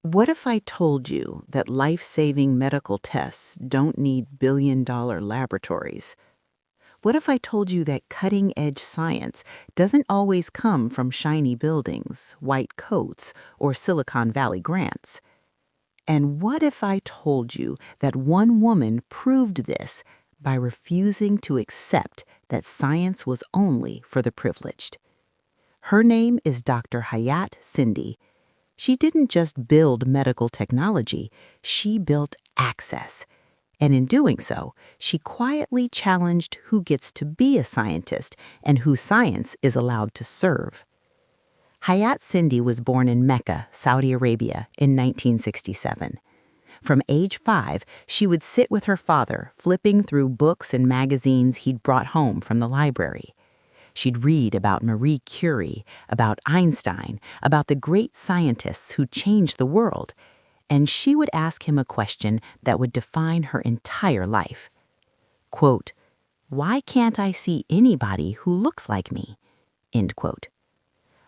What if I told you that life-saving medical tests don't need billion-dollar laboratories? What if I told you that cutting-edge science doesn't always come from shiny buildings, white coats, or Silicon Valley grants? And what if I told you that one woman proved this by refusing to accept that science was only for the privileged? Her name is Dr. Hayat Sindi. She didn't just build medical technology, she built access. And in doing so, she quietly challenged who gets to be a scientist and who science is allowed to serve. Hayat Sindi was born in Mecca, Saudi Arabia, in 1967. From age 5, she would sit with her father, flipping through books and magazines he'd brought home from the library. She'd read about Marie Curie, about Einstein, about the great scientists who changed the world, and she would ask him a question that would define her entire life. Quote, "Why can't I see anybody who looks like me?" End quote.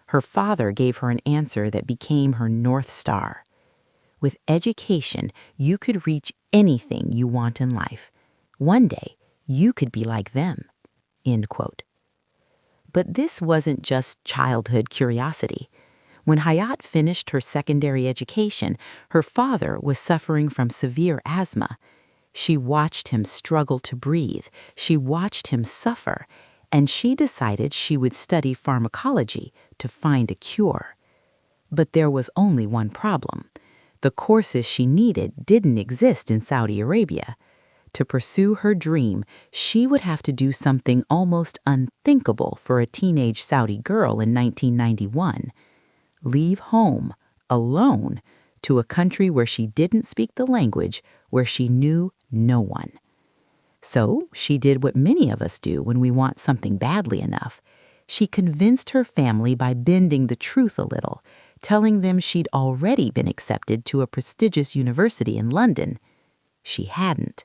Her father gave her an answer that became her North Star. With education, you could reach anything you want in life. One day, you could be like them. End quote. But this wasn't just childhood curiosity. When Hayat finished her secondary education, her father was suffering from severe asthma. She watched him struggle to breathe. She watched him suffer. And she decided she would study pharmacology to find a cure. But there was only one problem. The courses she needed didn't exist in Saudi Arabia. To pursue her dream, she would have to do something almost unthinkable for a teenage Saudi girl in 1991. Leave home, alone, to a country where she didn't speak the language, where she knew no one. So she did what many of us do when we want something badly enough. She convinced her family by bending the truth a little, telling them she'd already been accepted to a prestigious university in London. She hadn't.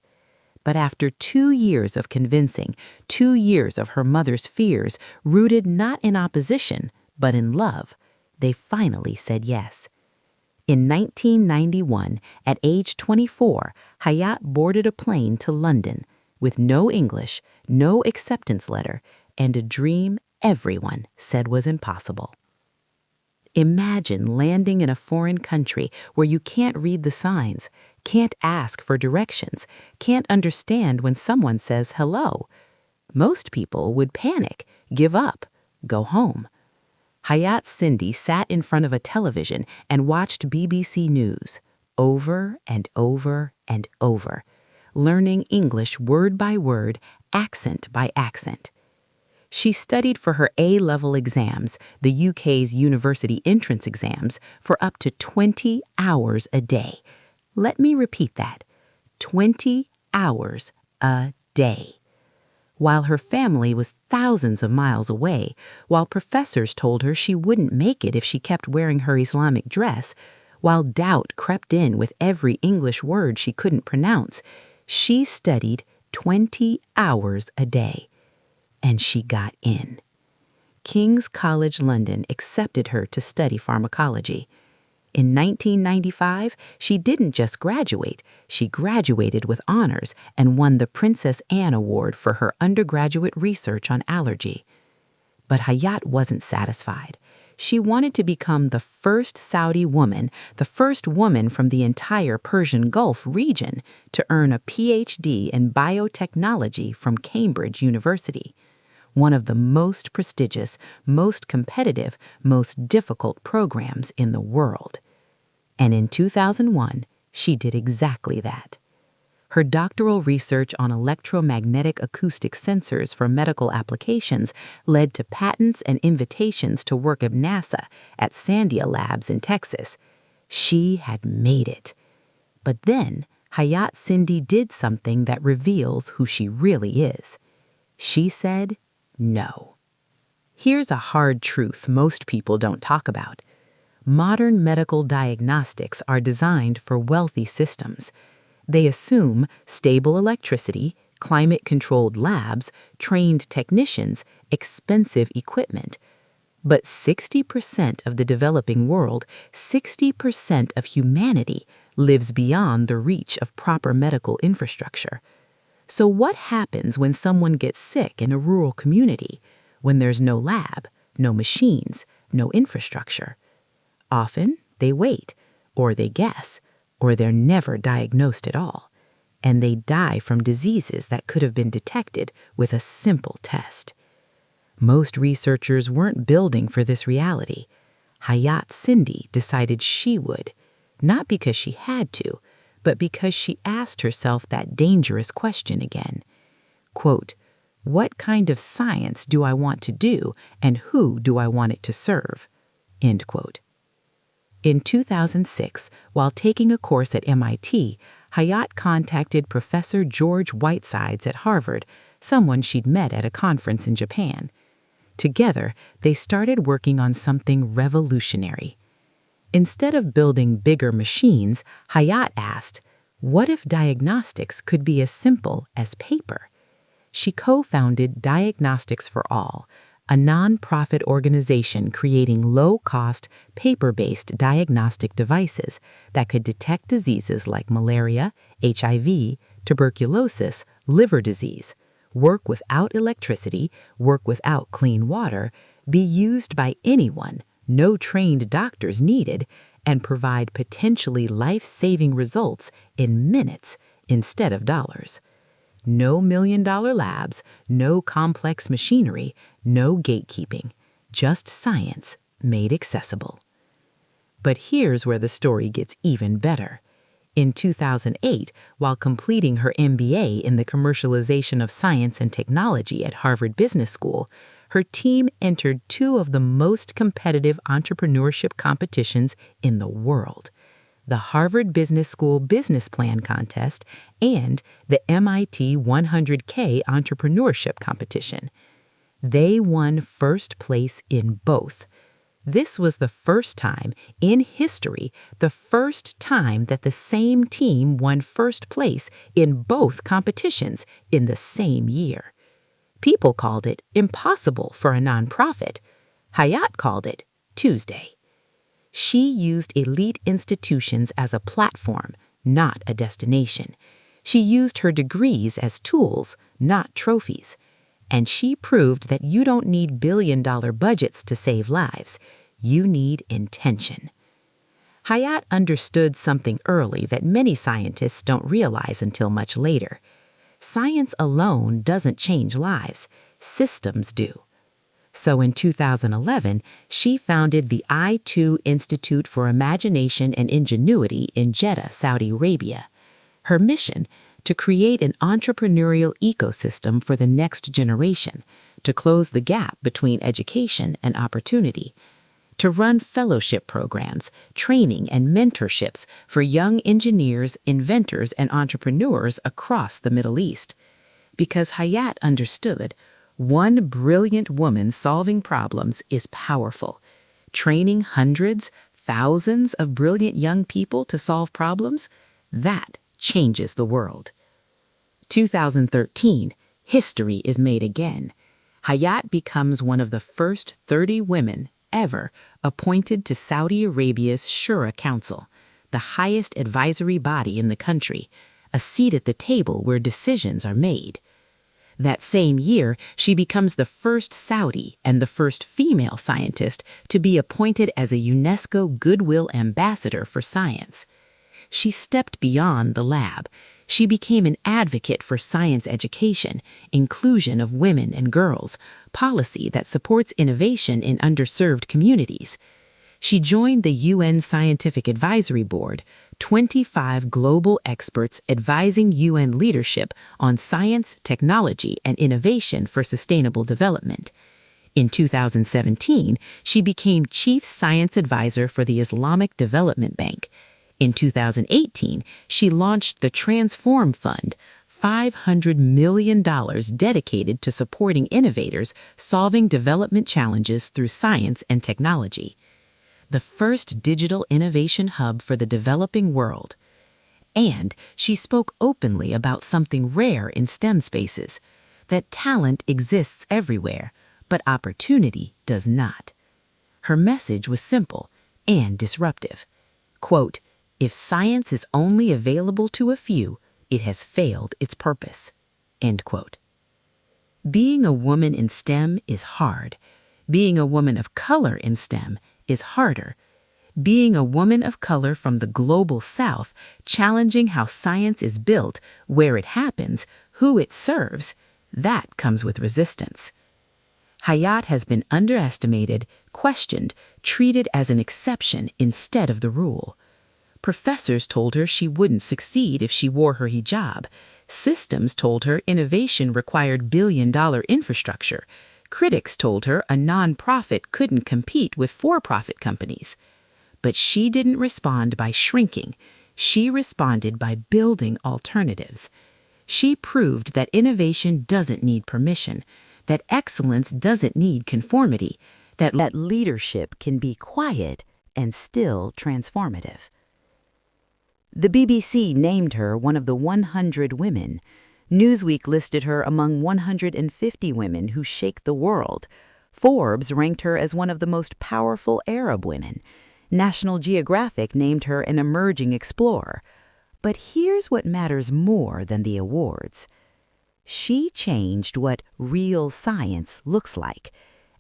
But after 2 years of convincing, 2 years of her mother's fears, rooted not in opposition, but in love, they finally said yes. In 1991, at age 24, Hayat boarded a plane to London with no English, no acceptance letter, and a dream everyone said was impossible. Imagine landing in a foreign country where you can't read the signs, can't ask for directions, can't understand when someone says hello. Most people would panic, give up, go home. Hayat Sindi sat in front of a television and watched BBC News over and over and over, learning English word by word, accent by accent. She studied for her A-level exams, the UK's university entrance exams, for up to 20 hours a day. Let me repeat that. 20 hours a day. While her family was thousands of miles away, while professors told her she wouldn't make it if she kept wearing her Islamic dress, while doubt crept in with every English word she couldn't pronounce, she studied 20 hours a day. And she got in. King's College London accepted her to study pharmacology. In 1995, she didn't just graduate, she graduated with honors and won the Princess Anne Award for her undergraduate research on allergy. But Hayat wasn't satisfied. She wanted to become the first Saudi woman, the first woman from the entire Persian Gulf region to earn a PhD in biotechnology from Cambridge University, one of the most prestigious, most competitive, most difficult programs in the world. And in 2001, she did exactly that. Her doctoral research on electromagnetic acoustic sensors for medical applications led to patents and invitations to work at NASA at Sandia Labs in Texas. She had made it. But then, Hayat Sindi did something that reveals who she really is. She said no. Here's a hard truth most people don't talk about. Modern medical diagnostics are designed for wealthy systems. They assume stable electricity, climate-controlled labs, trained technicians, expensive equipment. But 60% of the developing world, 60% of humanity, lives beyond the reach of proper medical infrastructure. So what happens when someone gets sick in a rural community, when there's no lab, no machines, no infrastructure? Often they wait, or they guess, or they're never diagnosed at all, and they die from diseases that could have been detected with a simple test. Most researchers weren't building for this reality. Hayat Sindi decided she would, not because she had to, but because she asked herself that dangerous question again. Quote, "What kind of science do I want to do, and who do I want it to serve?" End quote. In 2006, while taking a course at MIT, Hayat contacted Professor George Whitesides at Harvard, someone she'd met at a conference in Japan. Together, they started working on something revolutionary. Instead of building bigger machines, Hayat asked, what if diagnostics could be as simple as paper? She co-founded Diagnostics for All, a nonprofit organization creating low-cost, paper-based diagnostic devices that could detect diseases like malaria, HIV, tuberculosis, liver disease, work without electricity, work without clean water, be used by anyone, no trained doctors needed, and provide potentially life-saving results in minutes instead of dollars. No million-dollar labs, no complex machinery, no gatekeeping, just science made accessible. But here's where the story gets even better. In 2008, while completing her MBA in the commercialization of science and technology at Harvard Business School, her team entered two of the most competitive entrepreneurship competitions in the world: the Harvard Business School Business Plan Contest and the MIT 100K Entrepreneurship Competition. They won first place in both. This was the first time in history, the first time that the same team won first place in both competitions in the same year. People called it impossible for a nonprofit. Hayat called it Tuesday. She used elite institutions as a platform, not a destination. She used her degrees as tools, not trophies. And she proved that you don't need billion-dollar budgets to save lives. You need intention. Hayat understood something early that many scientists don't realize until much later. Science alone doesn't change lives. Systems do. So in 2011, she founded the I2 Institute for Imagination and Ingenuity in Jeddah, Saudi Arabia. Her mission: to create an entrepreneurial ecosystem for the next generation, to close the gap between education and opportunity, to run fellowship programs, training, and mentorships for young engineers, inventors, and entrepreneurs across the Middle East. Because Hayat understood, one brilliant woman solving problems is powerful. Training hundreds, thousands of brilliant young people to solve problems, that changes the world. 2013, history is made again. Hayat becomes one of the first 30 women ever appointed to Saudi Arabia's Shura Council, the highest advisory body in the country, a seat at the table where decisions are made. That same year, she becomes the first Saudi and the first female scientist to be appointed as a UNESCO Goodwill Ambassador for Science. She stepped beyond the lab. She became an advocate for science education, inclusion of women and girls, policy that supports innovation in underserved communities. She joined the UN Scientific Advisory Board, 25 global experts advising UN leadership on science, technology, and innovation for sustainable development. In 2017, she became Chief Science Advisor for the Islamic Development Bank. In 2018, she launched the Transform Fund, $500 million dedicated to supporting innovators solving development challenges through science and technology. The first digital innovation hub for the developing world. And she spoke openly about something rare in STEM spaces, that talent exists everywhere, but opportunity does not. Her message was simple and disruptive. Quote, "If science is only available to a few, it has failed its purpose." End quote. Being a woman in STEM is hard. Being a woman of color in STEM is harder. Being a woman of color from the global South, challenging how science is built, where it happens, who it serves, that comes with resistance. Hayat has been underestimated, questioned, treated as an exception instead of the rule. Professors told her she wouldn't succeed if she wore her hijab. Systems told her innovation required billion-dollar infrastructure. Critics told her a non-profit couldn't compete with for-profit companies. But she didn't respond by shrinking. She responded by building alternatives. She proved that innovation doesn't need permission, that excellence doesn't need conformity, that leadership can be quiet and still transformative. The BBC named her one of the 100 women. Newsweek listed her among 150 women who shake the world. Forbes ranked her as one of the most powerful Arab women. National Geographic named her an emerging explorer. But here's what matters more than the awards. She changed what real science looks like.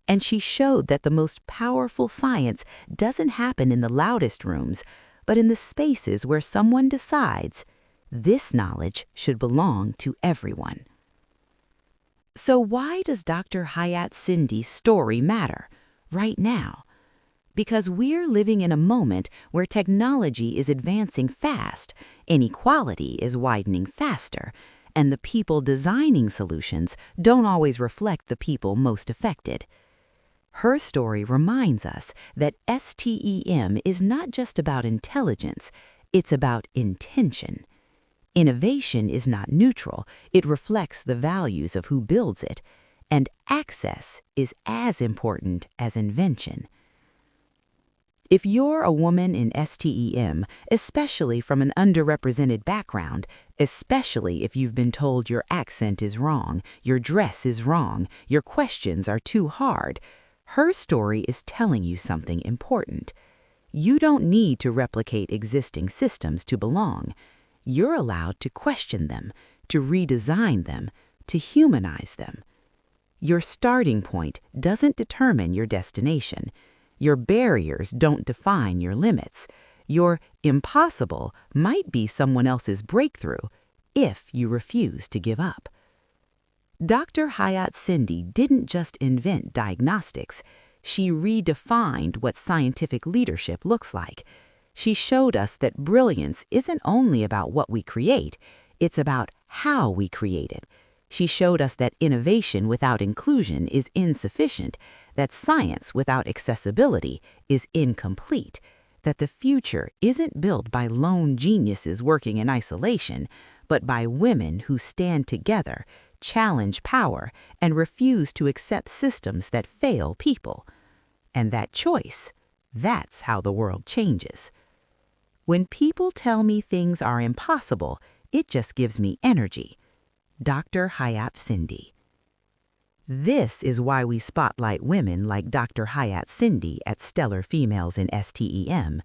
And she showed that the most powerful science doesn't happen in the loudest rooms, but in the spaces where someone decides this knowledge should belong to everyone. So why does Dr. Hayat Sindi's story matter right now? Because we're living in a moment where technology is advancing fast, inequality is widening faster, and the people designing solutions don't always reflect the people most affected. Her story reminds us that STEM is not just about intelligence, it's about intention. Innovation is not neutral, it reflects the values of who builds it, and access is as important as invention. If you're a woman in STEM, especially from an underrepresented background, especially if you've been told your accent is wrong, your dress is wrong, your questions are too hard, her story is telling you something important. You don't need to replicate existing systems to belong. You're allowed to question them, to redesign them, to humanize them. Your starting point doesn't determine your destination. Your barriers don't define your limits. Your impossible might be someone else's breakthrough if you refuse to give up. Dr. Hayat Sindi didn't just invent diagnostics. She redefined what scientific leadership looks like. She showed us that brilliance isn't only about what we create, it's about how we create it. She showed us that innovation without inclusion is insufficient, that science without accessibility is incomplete, that the future isn't built by lone geniuses working in isolation, but by women who stand together, challenge power, and refuse to accept systems that fail people. And that choice, that's how the world changes. When people tell me things are impossible, it just gives me energy. Dr. Hayat Sindi. This is why we spotlight women like Dr. Hayat Sindi at Stellar Females in STEM,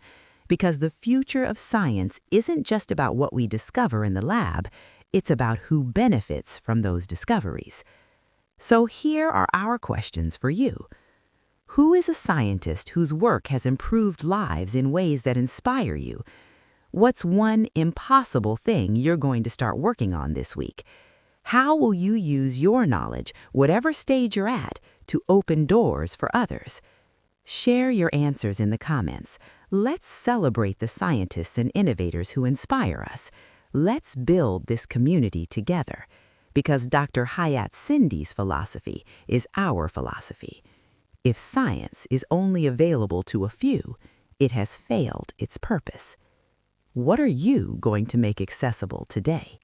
because the future of science isn't just about what we discover in the lab, it's about who benefits from those discoveries. So here are our questions for you. Who is a scientist whose work has improved lives in ways that inspire you? What's one impossible thing you're going to start working on this week? How will you use your knowledge, whatever stage you're at, to open doors for others? Share your answers in the comments. Let's celebrate the scientists and innovators who inspire us. Let's build this community together, because Dr. Hayat Sindi's philosophy is our philosophy. If science is only available to a few, it has failed its purpose. What are you going to make accessible today?